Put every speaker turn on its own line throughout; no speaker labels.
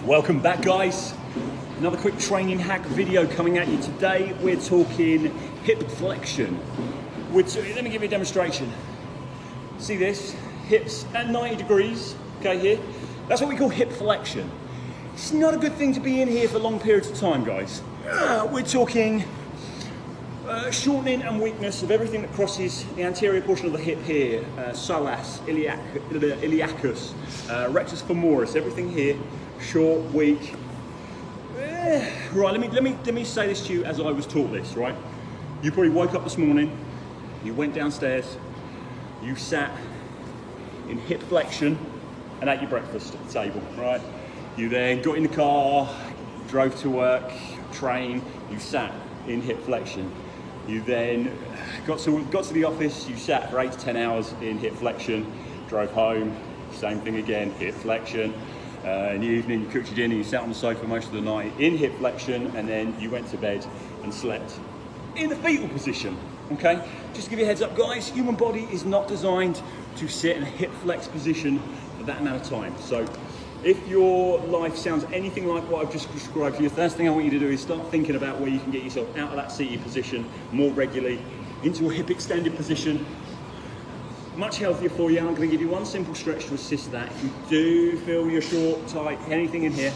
Welcome back, guys. Another quick training hack video coming at you today. We're talking hip flexion. Let me give you a demonstration. See this? Hips at 90 degrees, okay, here. That's what we call hip flexion. It's not a good thing to be in here for long periods of time, guys. We're talking shortening and weakness of everything that crosses the anterior portion of the hip here, psoas, iliacus, rectus femoris, everything here, short, weak. Right, let me say this to you as I was taught this, right? You probably woke up this morning, you went downstairs, you sat in hip flexion and ate your breakfast at the table, right? You then got in the car, drove to work, train, you sat in hip flexion. You then got to the office, you sat for 8 to 10 hours in hip flexion, drove home, same thing again, hip flexion. In the evening, you cooked your dinner, you sat on the sofa most of the night in hip flexion, and then you went to bed and slept in the fetal position, okay? Just to give you a heads up, guys, human body is not designed to sit in a hip flex position for that amount of time. So if your life sounds anything like what I've just described to you, the first thing I want you to do is start thinking about where you can get yourself out of that seated position more regularly into a hip extended position. Much healthier for you. I'm going to give you one simple stretch to assist that. If you do feel you're short, tight, anything in here,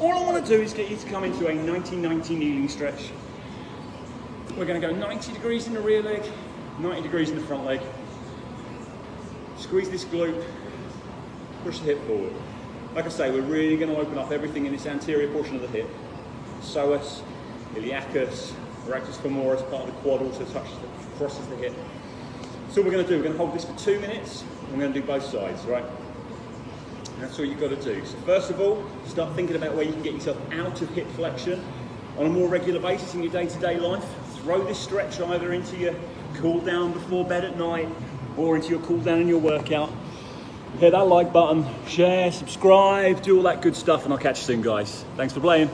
all I want to do is get you to come into a 90-90 kneeling stretch. We're going to go 90 degrees in the rear leg, 90 degrees in the front leg. Squeeze this glute, push the hip forward. Like I say, we're really going to open up everything in this anterior portion of the hip. Psoas, iliacus, rectus femoris, part of the quad also crosses the hip. So what we're going to do, we're going to hold this for 2 minutes, and we're going to do both sides, right? And that's all you've got to do. So first of all, start thinking about where you can get yourself out of hip flexion on a more regular basis in your day-to-day life. Throw this stretch either into your cool down before bed at night, or into your cool down in your workout. Hit that like button, share, subscribe, do all that good stuff, and I'll catch you soon, guys. Thanks for playing.